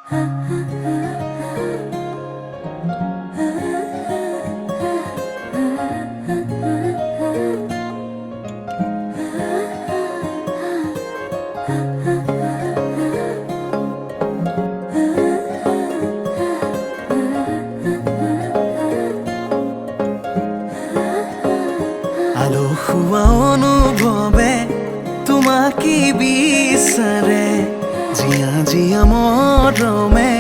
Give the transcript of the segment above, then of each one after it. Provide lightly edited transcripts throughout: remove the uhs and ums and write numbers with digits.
আলসুৱা অনুভৱে তোমাকে বিচাৰে, জিয়া জিয়া মৰমে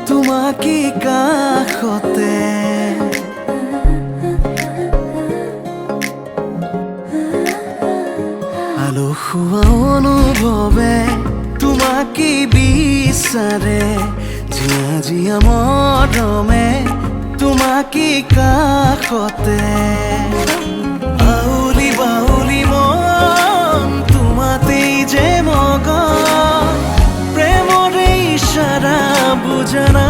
তোমাকে কাষতে। আলসুৱা অনুভৱে তোমাকে বিচাৰে, জিয়া জিয়া মৰমে তোমাকে কাষতে। আউলি বাউলি মন তোমাতেই যে মগন, প্ৰেমৰে ইশাৰা বুজনা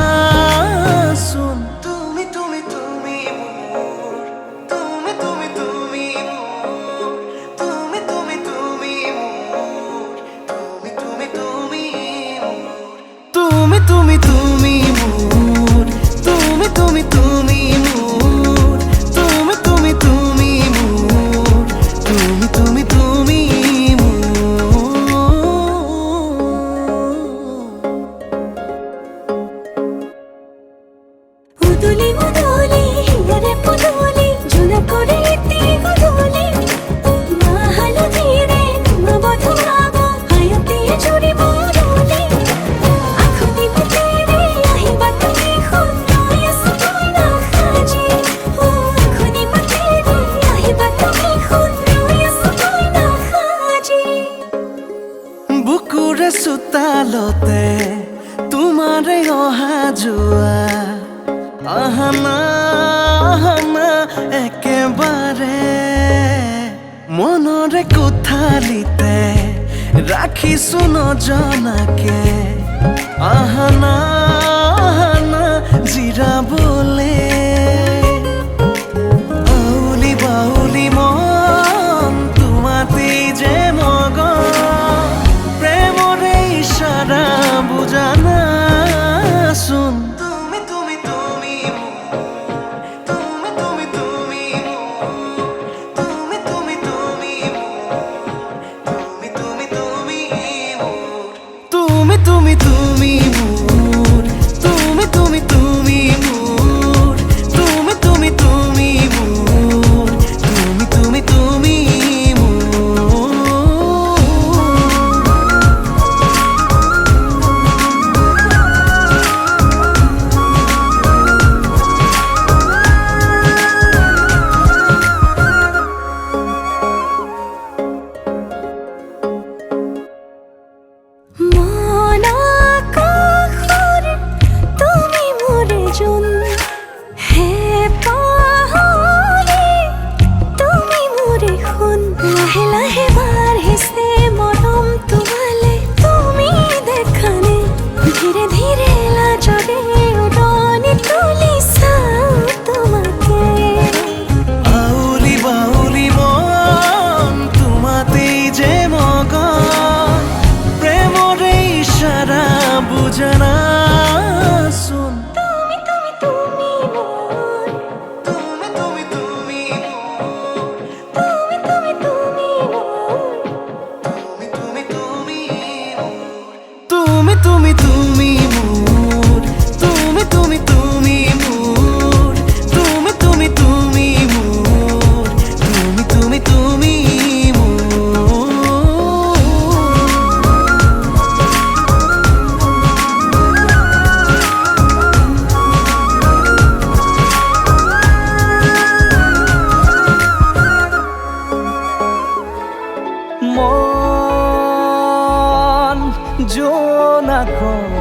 চোন। তুমি তুমি তুমি মোৰ, তুমি তুমি তুমি মোৰ, তুমি তুমি তুমি মোৰ, তুমি তুমি তুমি মোৰ, তুমি তুমি তুমি মোৰ, তুমি তুমি তুমি মোৰ, তুমি তুমি তুমি মোৰ, তুমি তুমি তুমি উদুলি উদুলি হিয়ারে পুদুলি ঝুনা করে এতে গুদুলি মা হালো ধীরে মা বধু আগো হায়তে চুরি বদুলি আখুতি তেরে আহিবা তুমি খুন নয়া সপনা খাজি ও আখুতি তেরে আহিবা তুমি খুন নয়া সপনা খাজি। বুকুৰে চোতালতে তোমাৰে অহা যোৱা, আহানা আহানা একেবাৰে মনৰে কোঠালিতে ৰাখিছো নজনাকে। আহানা আহানা জিৰাবলে, আউলি বাউলি মন তোমাতেই যে মগন, প্ৰেমৰে ইশাৰা বুজানা চোন। তুমি তুমি তুমি মোৰ, তুমি তুমি তুমি মোৰ, তুমি তুমি তুমি মোৰ, তুমি তুমি তুমি মোৰ, তুমি তুমি তুমি মোৰ, তুমি তুমি তুমি মোৰ, তুমি তুমি তুমি মোৰ, তুমি তুমি তুমি মোৰ। মন আকাশৰ তুমি মোৰে জোন, হে পাহৰি তুমি মোৰে সোণ। লাহে লাহে বাঢ়িছে মৰম তোমালে, তুমি দেখানে ধীৰে ধীৰে লাজৰে উৰণি তুলি চাওঁ তোমাকে। আউলি বাউলি মন তোমাতেই যে মগন, প্ৰেমৰে ইশাৰা বুজনা চোন। তুমি তুমি তুমি মোৰ, তুমি তুমি তুমি মোৰ, তুমি তুমি তুমি মোৰ, তুমি তুমি তুমি মোৰ, তুমি তুমি তুমি মোৰ, তুমি তুমি তুমি মোৰ, তুমি তুমি তুমি মোৰ, তুমি তুমি তুমি মোৰ। মন জোনাকত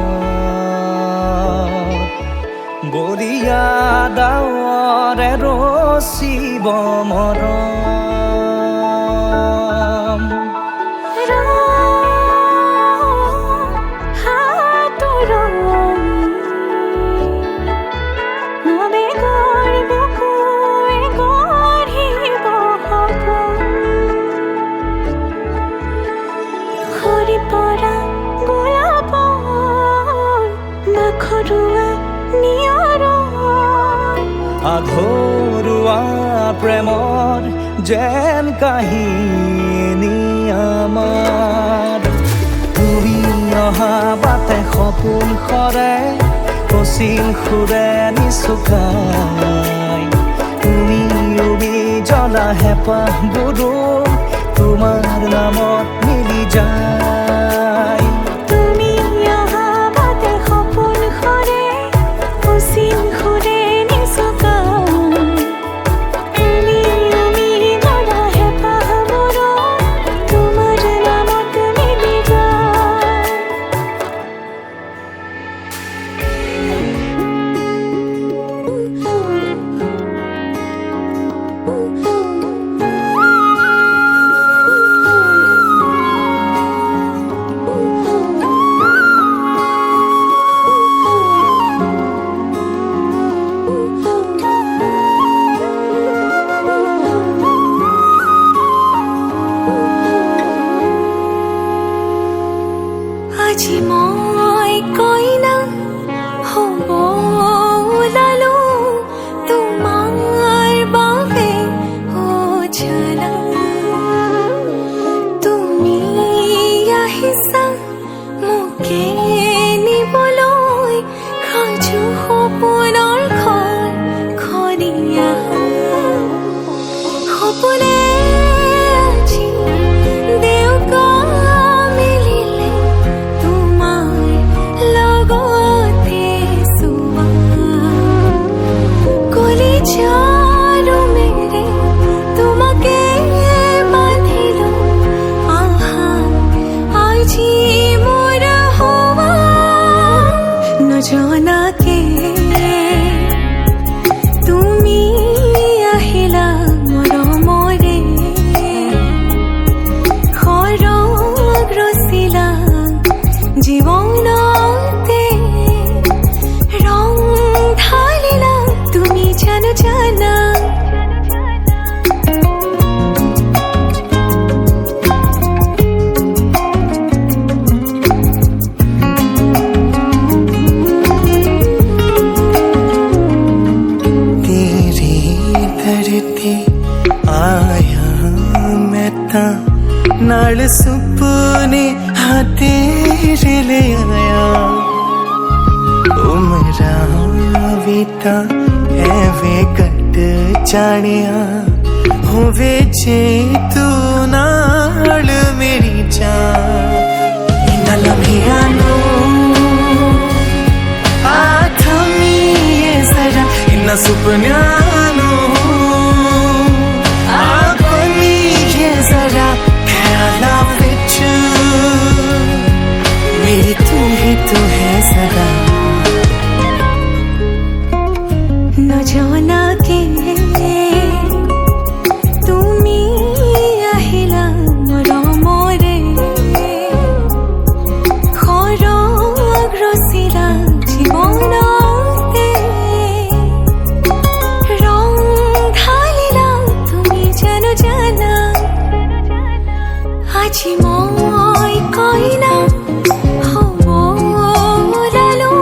বলিয়া ডাৱৰে ৰচিব মৰম। হাতৰং আবেগৰ বুকুৱে গঢ়িব সপোন। সৰি পৰা গোলাপৰ ঘৰুৱা নিয়ৰ আধৰুৱা প্ৰেমৰ যেন কাহিনী আমাৰ তুমি অহা বাটে সপোন সৰে কচিল সুৰে নিচুকাই তুমি জ্বলা হেঁপাহবোৰো তোমাৰ নামত মিলি যায় তুমি অহা বাটে সপোন সৰে কচিল সুৰে নিচুকাই তুমি জ্বলা হেঁপাহবোৰো তোমাৰ নামত মিলি যায় আজি মই কইনা হ'ব ওলালো তোমাৰ বাবে জানা তুমি আহিছা মোকে নিবলৈ সাজু সপোনৰ ঘৰ খনিয়া সপোনে আজি দেউকা মিলিলে তোমাৰ লগতে চোৱা কলিজাৰো মেৰে তোমাকে বান্ধিলো আহা আজি মোৰ হোৱা নজনাকে তুমি আহিলা মৰমৰে সৰগ ৰচিলা জীৱনতে ৰং ঢালিলা তুমি জানা तेरी धरती आया मैं ता नाल सुपने हाँ तेरे ले आया उमरा बीता एवे कट जानिया होवे जे तू नाल मेरी जान इन्ना लम्हिया नो जरा इन्ना सुपन्यानो आकोनी ये जरा ख्याला विच मेरी तू है जरा নজনাকে তুমি আহিলা মৰমৰে সৰগ ৰচিলা জীৱনতে ৰং ঢালিলা তুমি জানা আজি মই কইনা হ'ব ওলালো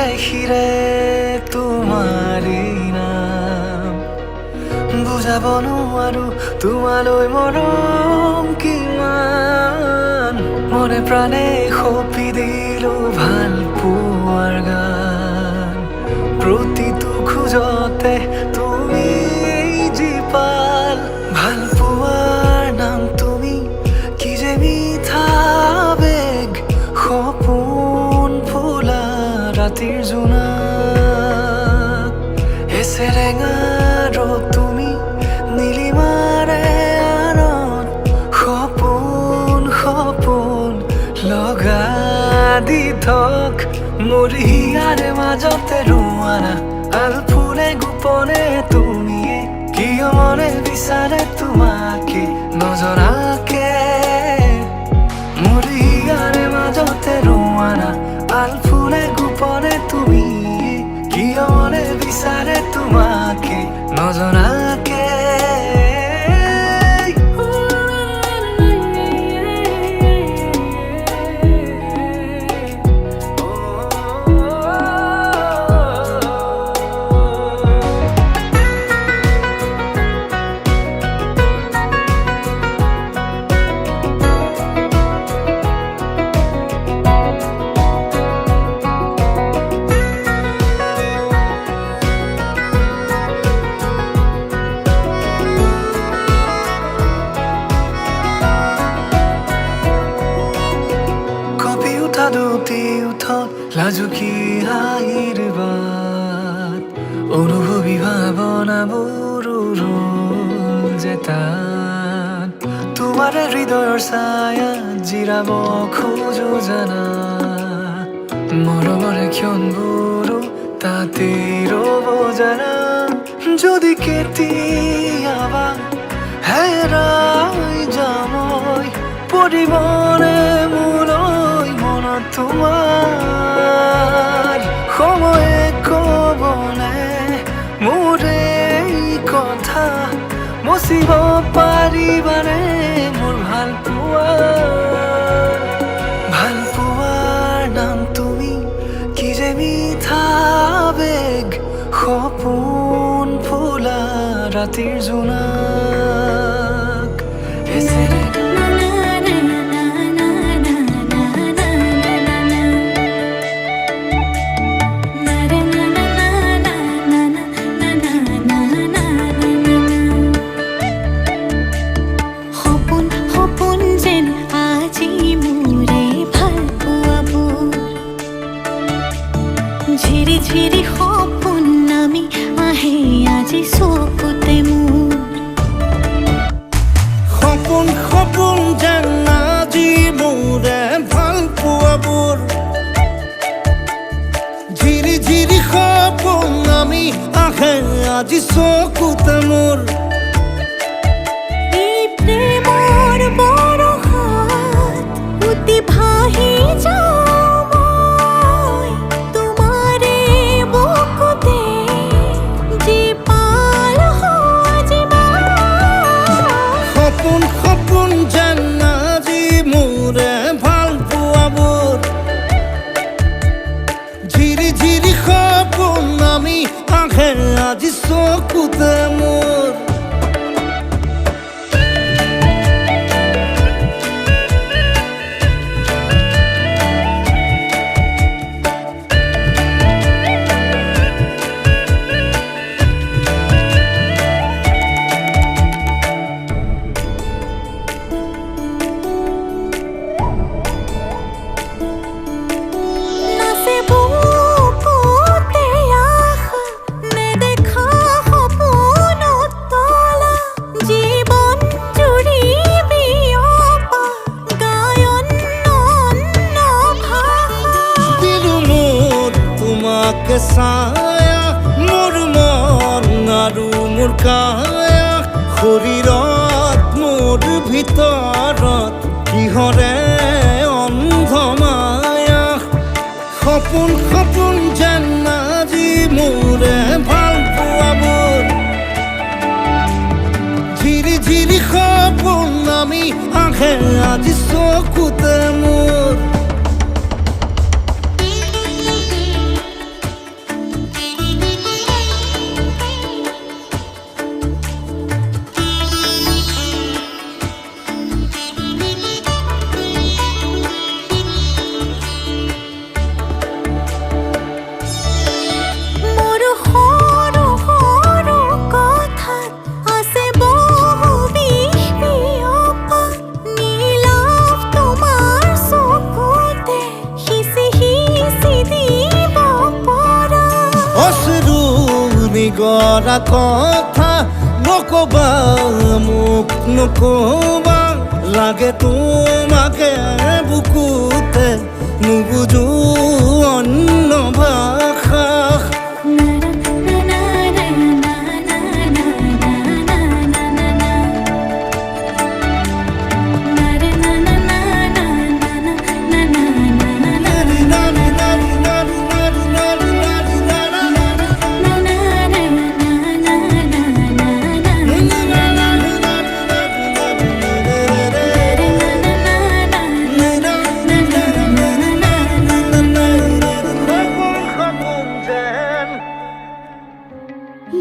দেখিলে তোমাৰে নাম বুজাব নোৱাৰো তোমালৈ মৰম কিমান মনে প্ৰাণে সপি দিলো ভাল পোৱাৰ গান প্ৰতিটো খোজতে তুমি জীপাল ভাল পোৱাৰ নাম তুমি কি যে মিঠা বেগ সপোন ফুলা ৰাতিৰ জোনাক এছেৰেঙাৰ তুমি নীলিমাৰে আনত সপোন সপোন লগা দি থক মোৰ হিয়াৰে মাজতে ৰোৱানা আল ফুলে গোপনে তুমিয়ে কিয় মনে বিচাৰে তোমাকে নজনাকে মোৰ হিয়াৰে মাজতে ৰোৱানা আল ফুলে গোপনে তুমিয়ে কিয় মনে বিচাৰে তোমাকে নজনাকে দুটি উঠত লাজুকী হাঁহিৰ বাট অনুভৱী ভাৱনাবোৰ যে তাত তোমাৰে হৃদয়ৰ ছায়াত জিৰাব খোজো জানা মৰমৰে ক্ষণবোৰো তাতেই ৰ'ব জানা যদি কেতিয়াবা হেৰাই যামই পৰিবনে মোলৈ মনত তোমাৰ সময়ে ক'বনে মোৰ এই কথা মচিব পাৰিবানে মোৰ ভাল পোৱাৰ নাম তুমি কি যে মিঠা বেগ সপোন ফুলা ৰাতিৰ জোনাক ঝিৰি ঝিৰি সপোন নামি আহে আজি চকুতে মোৰ সপোন সপোন যেন আজি মোৰে ভাল পোৱাবোৰ ঝিৰি ঝিৰি সপোন নামি আহে আজি চকুতে মোৰ এই প্ৰেমৰ বৰষাত উটি ভাহি যাওঁ আজি চকুতে মোৰ ছায়া মোৰ মন আৰু মোৰ কায়া শৰীৰত মোৰ ভিতৰত কিহৰে অন্ধ মায়া সপোন সপোন যেন আজি মোৰে ভাল পোৱাবোৰ ঝিৰি ঝিৰি সপোন নামি আহে আজি চকুতে মোৰ গড়া কথা নকবা মোক নকবা লাগে তোমাকে বুকুতে নুবুজো অন্য ভাষা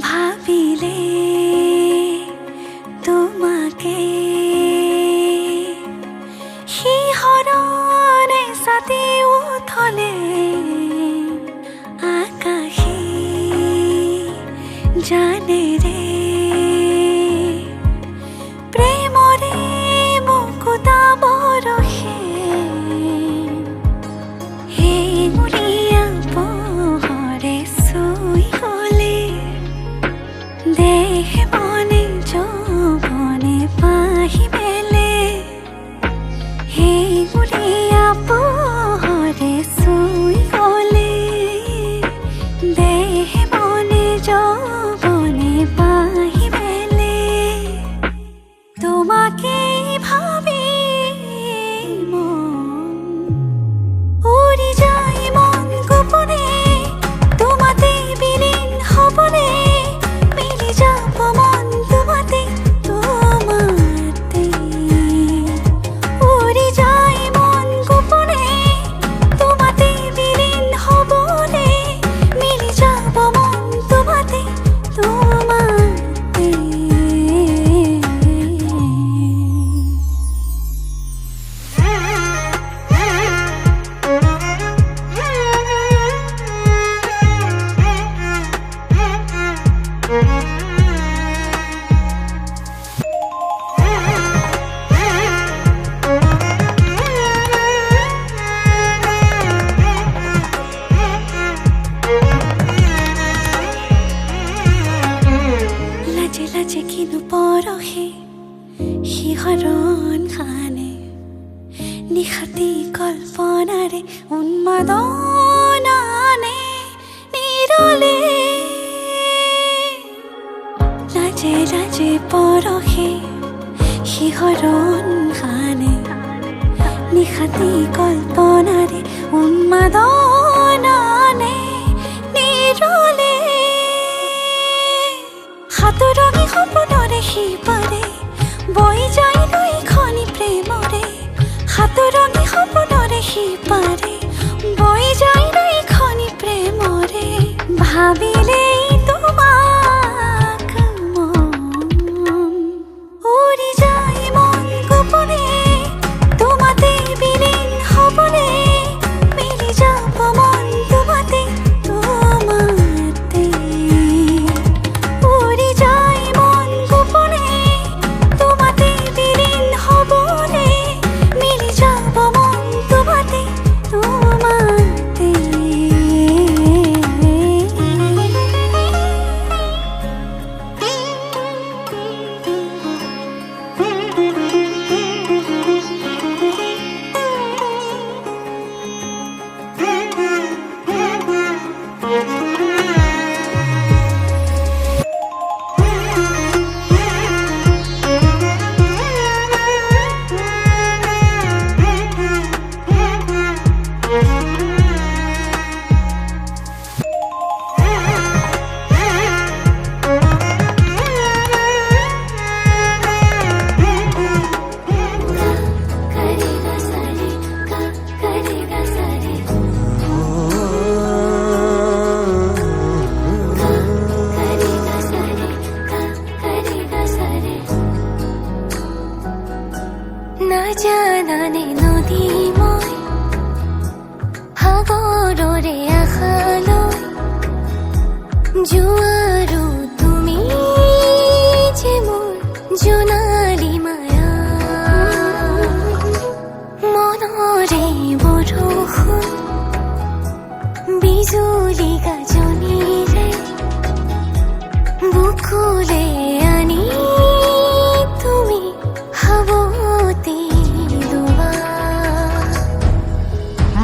ভাবিলে তোমাকে শিহৰণে ছাতি উঠলে আকাশে জানেৰে প্ৰেমৰে মুকুতা বৰষে সেই মুৰিয়া পোহৰে চুই গলে দেহ মনে যৌৱনে পাহি মেলে সেই মুৰিয়া পোহৰে চুই গলে দেহ মনে যৌৱনে পাহি মেলে তোমাকে ভাবি মন উৰি যায় মন গোপনে তোমাতে বিলীন হ'বনে মিলি যাব মন তোমাতে তোমাতে উৰি যায় মন গোপনে তোমাতে বিলীন হ'বনে মিলি যাব মন তোমাতে তোমাতে লাজে লাজে কিনো পৰহে শিহৰণ খানে নিশাতি কল্পনাৰে উন্মাদনানে নিৰলে লাজে লাজে পৰহে শিহৰণ খানে নিশাতি কল্পনাৰে উন্মাদনানে নিৰলে সাতৰঙী সপোনৰে সিপাৰে বৈ যায় নৈখনি প্ৰেমৰে সাতৰঙী সপোনৰে সিপাৰে বৈ যায় নৈখনি প্ৰেমৰে ভাবিলেই তোমাক মন উৰি যায় মন গোপনে তোমাতে বিলীন হ'বনে মিলি যাব মন তোমাতে তোমাতে উৰি যায় মন গোপনে তোমাতে বিলীন হ'বনে মিলি যাব মন তোমাতে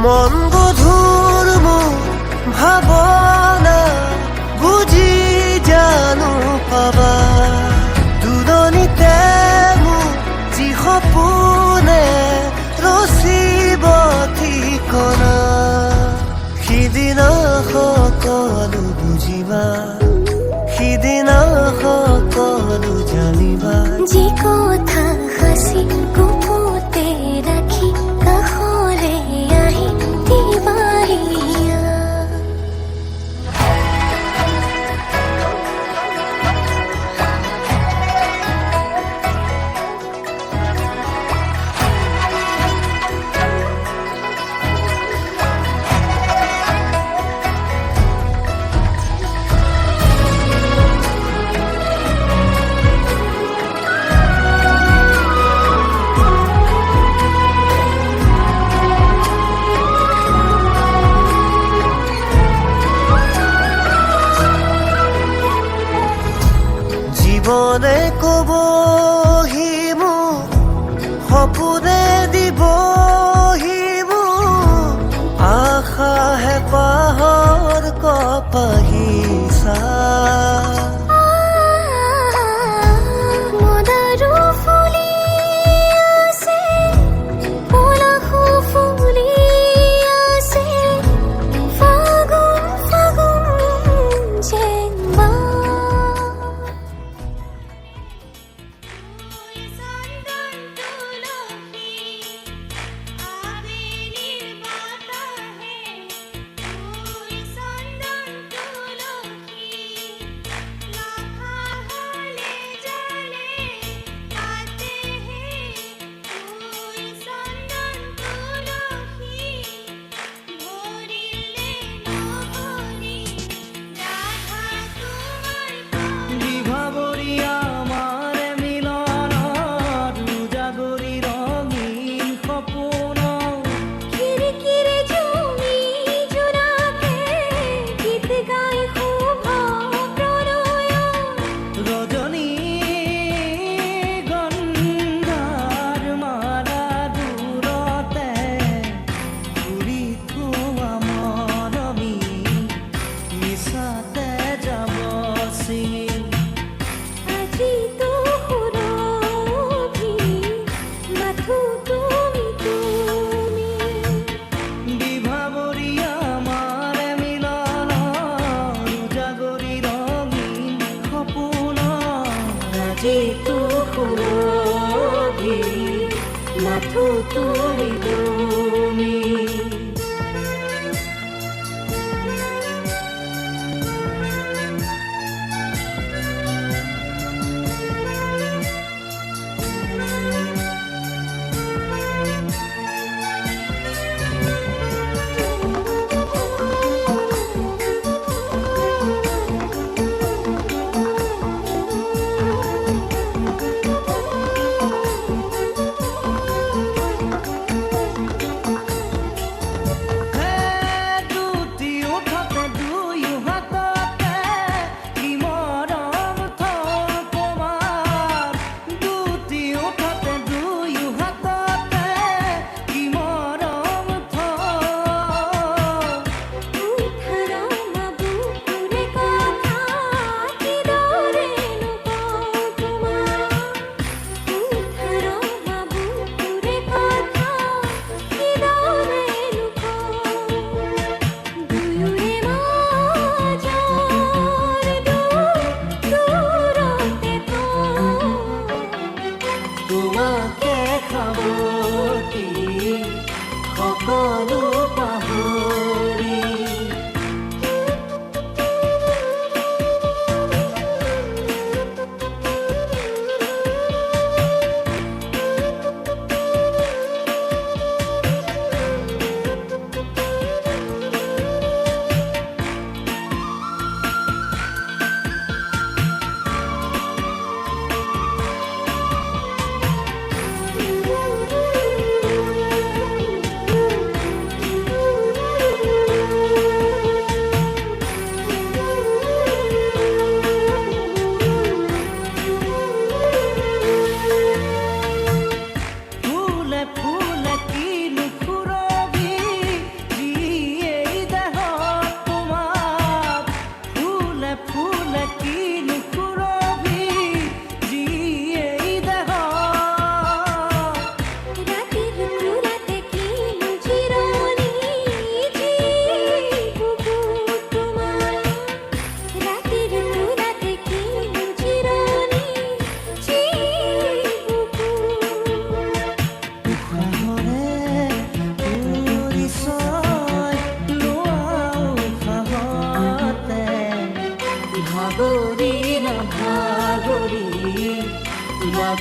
মন গধুৰ মোৰ ভাৱনা বুজি জানো পাবা দুদনিতে মোক যি সপোনে ৰচিব ঠিকনা সিদিনা সকলো বুজিবা সিদিনা সকলো জানিবা যি কথা সাঁচি গুপুতে ৰাখি কাষলে আহি দিবাহিয়া জীৱনে কবহি মোক সপোনে দিবহি মোক আশাহে পাহৰ কপাহিছা মদাৰো ফুলি আছে পলাশো ফুলি আছে ফাগুন ফাগুন যেনবা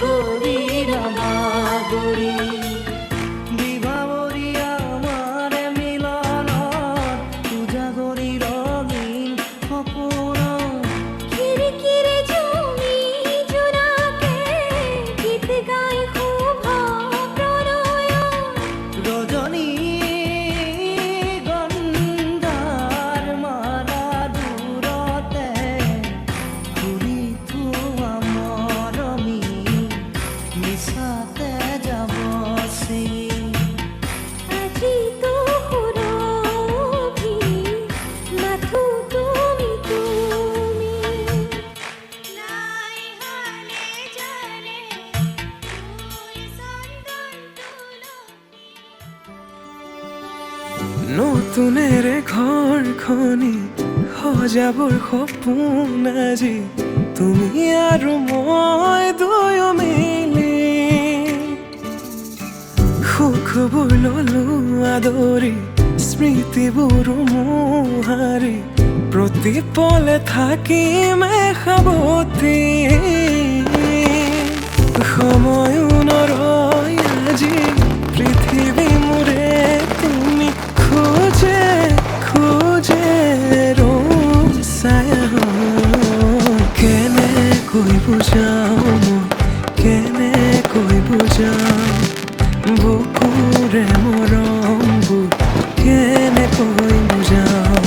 সাগরীর নাগরী বিভাবরী আমার মিলন উজাগরী রঙিন সপোন খিড়কিরে জমি জোড়াকে গীত গাই খুব প্রণয় রজনী গন্ধার মালা দূরতে ঘুরি থোৱা মৰমী মিছাতে যাব সি আজি তো সুৰভি মাথো তুমি তুমি নাই হলে জানে ফুল চন্দন নতুনেৰে ঘৰখনি সজাবৰ সপোন আজি তুমি আৰু মই দুয়ো মিলি সুখবোৰ ললো আদৰি স্মৃতিবোৰ মোহাৰি প্ৰতি পলে থাকিম সাৱতি সময়ো নৰয় আজি পৃথিৱী মোৰে তুমি খোজে খোজে ৰূপ ছায়া কেনেকৈ বুজাওঁ মই কেনেকৈ বুজাওঁ বুকুৰে মৰমবোৰ কেনেকৈ বুজাওঁ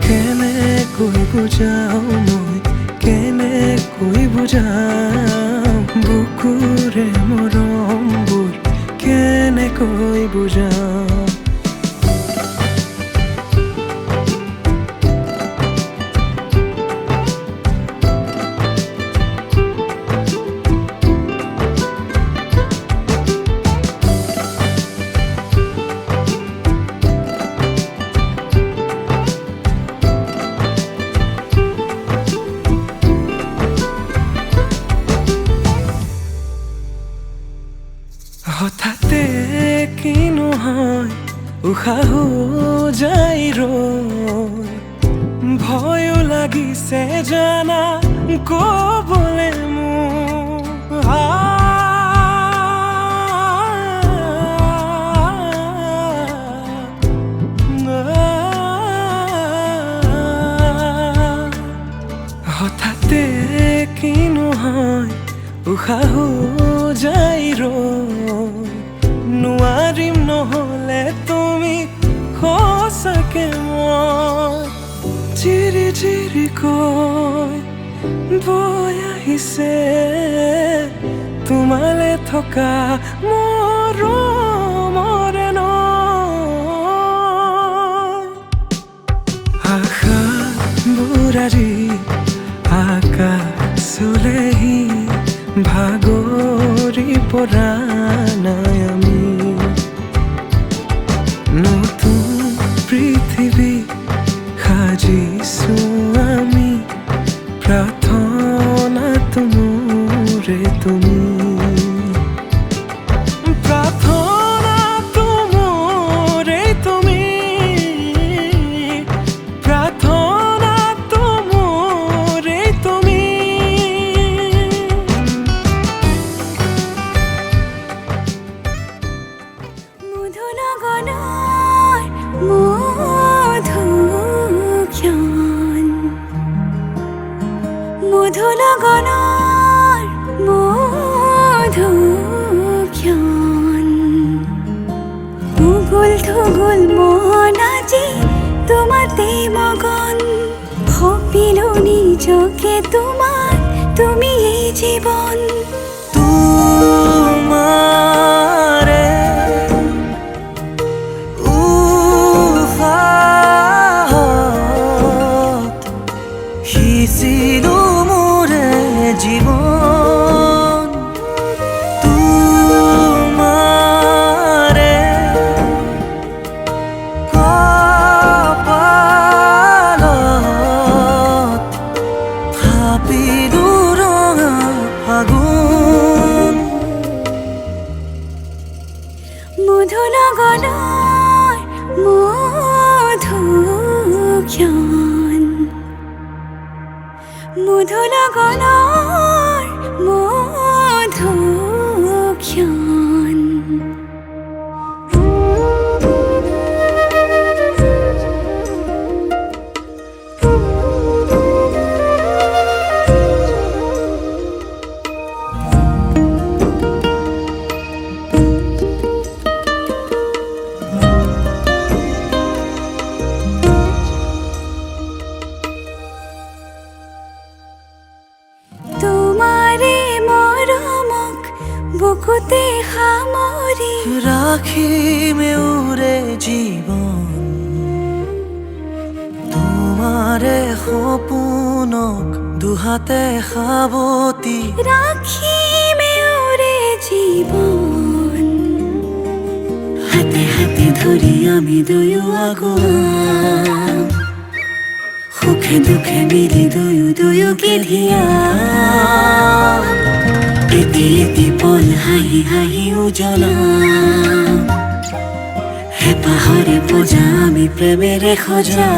কেনেকৈ বুজাওঁ মই কেনেকৈ বুজাওঁ বুকুৰে মৰমবোৰ কেনেকৈ বুজাওঁ হঠাতে কিনো হয় উশাহো যাই ৰৈ ভয়ো লাগিছে জানা ক'বলে মোৰ হঠাতে কিনো হয় উশাহো যাই ৰৈ নোৱাৰিম নহ'লে তুমি সঁচাকে মই চিৰি চিৰিকৈ বৈ আহিছে তোমালে থকা মৰমৰে নৈ আশাবোৰ আজি আকাশলেহি ভাগৰি পৰা নাই আমি নতুন পৃথিৱী সাজিছো আমি প্ৰাৰ্থনাটো মোৰে তুমি প্ৰাৰ্থনাটো মোৰে তুমি প্ৰাৰ্থনাটো মোৰে তুমি মধুনগনৰ মধুক্ষণ উগুল থুগুল মন আজি তোমাতে মগন ভাবিলো নিজকে তোমার তুমি এই জীবন তোমারে উশাহত সিঁচিলো মোৰে জীৱন তোমাৰে কপালত থাপিলো ৰঙা ফাগুন মধুনগনৰ মধুক্ষণ মধুনগনৰ মধু জীৱন তোমাৰে সপোনক দুহাতে সাৱটি রাখিমে ওরে জীবন হাতে হাতে ধরি আমি দুয়ো আগুয়াম সুখে দুখে মিলি দুয়ো দুয়োকে ধিয়াম এটি এটি পল হাঁহি হাঁহি উজ্বলাম হেঁপাহৰে পূজা আমি প্ৰেমেৰে সজা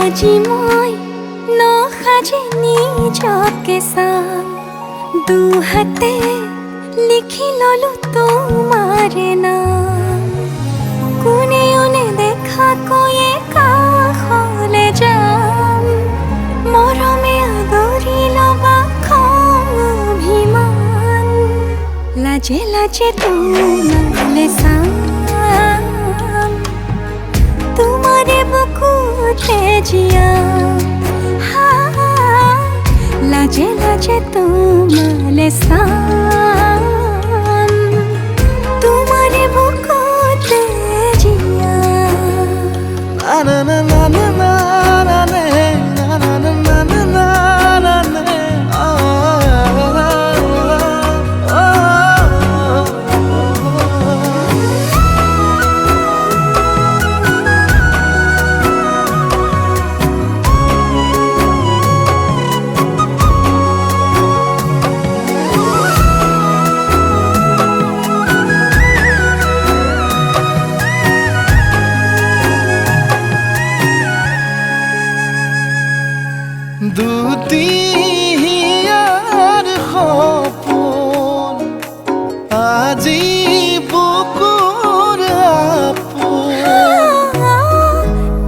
আজি মই নসাজে নিজকে চাম দুহাতে লিখি ললো তোমাৰে নাম কোনেও নেদেখাকৈয়ে কাষলে যাম মৰমে আদৰি লবা খং অভিমান লাজে লাজে তোমালে চাম তোমারে বুকুতে জিয়া লাজে লাজে তোমালে সাম তোমারে বুকুতে জিয়া না না না না না না না না না না না না না না দুটিয়াৰ সপোন আজি বুকুৰ আপোন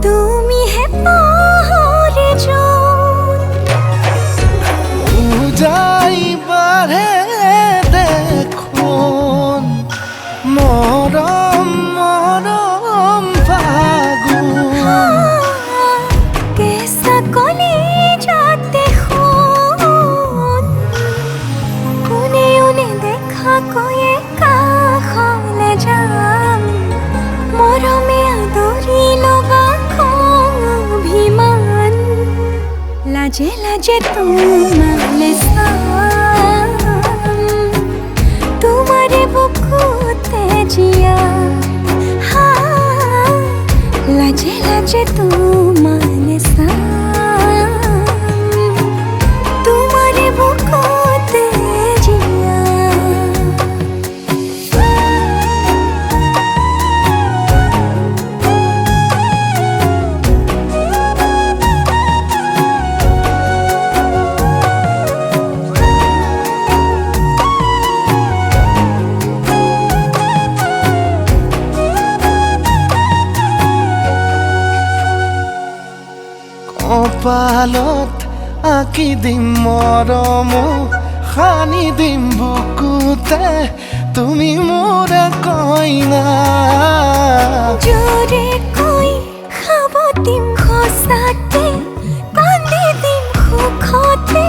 তুমি হে পাহৰি যোন উজাই বাঢ়ে দেখোন মৰম মৰম ফাগুন কেঁচা কলি যাতে শুন কোনেও নেদেখাকৈয়ে কাষলে যাম মৰমে আদৰি লবা খং অভিমান লাজে লাজে তোমালে চাম তোমাৰে বুকুতে জিয়া লাজে লাজে তোমালে চাম তোমাৰে বুকুতে জিয়া কপালত আঁকি দিম মৰম সানি দিম বুকুতে তুমি মোৰ কইনা জোৰে কৈ খাব দিম সঁচাতে কান্দি দিম সুখতে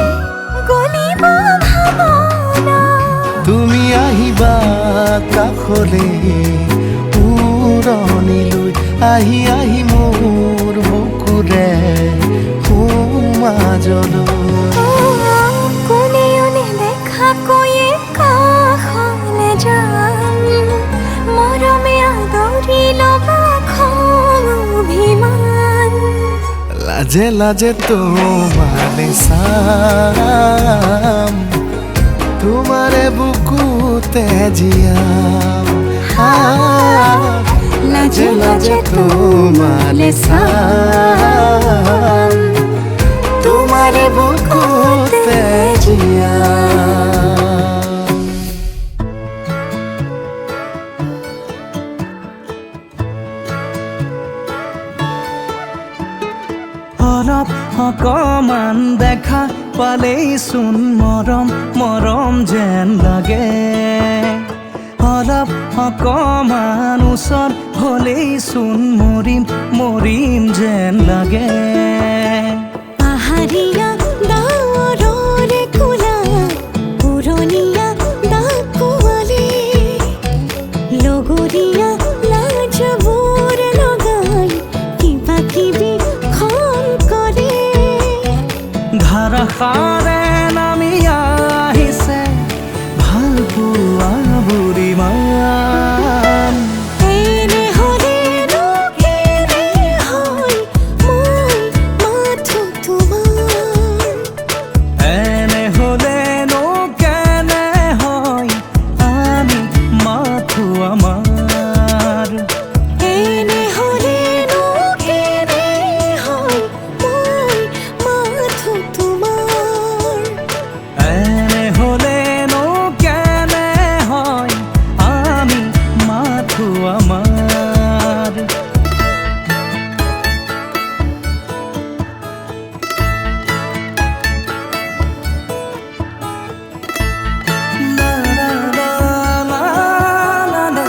গলিব ভাৱনা তুমি আহিবা কাষলে উৰণিলৈ আহি আহি মোৰ বুকুৰে সোমাজলৈ কোনেও নেদেখাকৈয়ে কাষলে যাম মৰমে আদৰি লবা খং অভিমান লাজে লাজে তোমালে চাম তোমাৰে বুকুতে জিয়াম লাজে লাজে তোমালে চাম তোমাৰে বুকুতে জিয়াম অলপ অকমান দেখা পালেই চোন মৰম মৰম যেন লাগে অলপ অকমান ওচৰত হ'লেই চোন মৰিম মৰিম যেন লাগে পাহাৰীয়া ডাৱৰৰে কোলা পুৰণীয়া ডাকুৱালে লগৰীয়া লাজবোৰ লগাই কিবা কিবি খন কৰে ধাৰাসাৰে নামি আহিছে ভাল পোৱা বুঢ়ীমান এনে হ'লেনো কেনে হয় মই মাথো তোমাৰ এনে হ'লেনো কেনে হয় আমি মাথো আমাৰ এনে হ'লেনো কেনে হয় মই মাথো তোমাৰ এনে হ'লেনো কেনে হয় আমি মাথো আমাৰ না, না, না, না, না, না।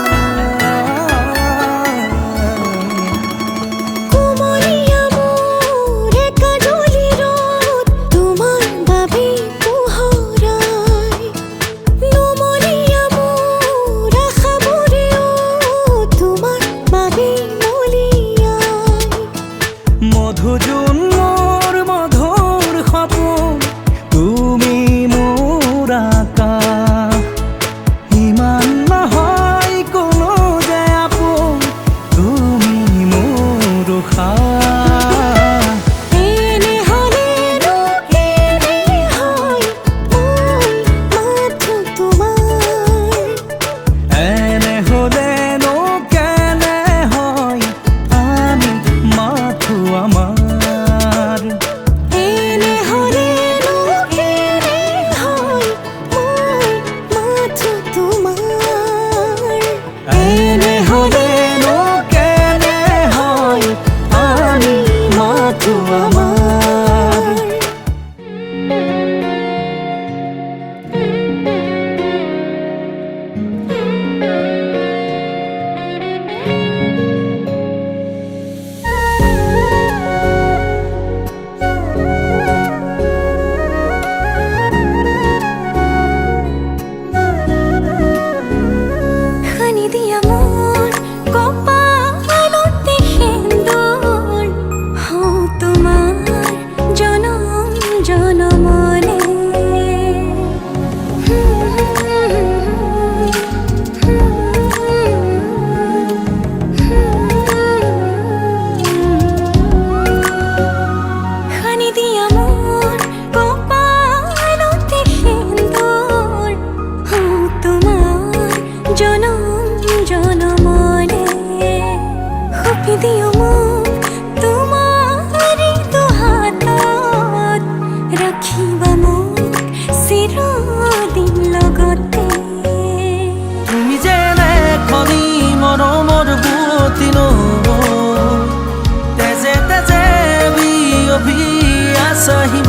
কুমলীয়া মোৰ কাজলি ৰদ তোমাৰ বাবে পোহৰাই নুমলীয়া মোৰ আশাবোৰেও তোমাৰ বাবে নলিয়াই মধুজোন মোৰ মধুৰ সপোন তুমি মোৰ আকাশ ইমান নহয় কোনো যে আপোন তুমি মোৰ উশাহ এনে হ'লেনো কেনে হয় মই মাথো তোমাৰ এনে হ'লেনো কেনে হয় আমি মাথো আমাৰ এনে হ'লেনো কেনে হয় মই মাথো তোমাৰ এনে হ'লেনো কেনে হয় আমি মাথো আমাৰ খানি দিয়া মোৰ কপালতে সেন্দুৰ হওঁ তোমাৰ জনম জনমলে খানি দিয়া মোৰ কপালতে সেন্দুৰ হওঁ তোমাৰ জনম জনমলে সপি দিও মোক তোমাৰি দুহাতত ৰাখিবা মোক চিৰদিন লগতে তুমি যেনে খনি মৰমৰ বুৱতী নৈ তেজে তেজে বিয়পি আছহি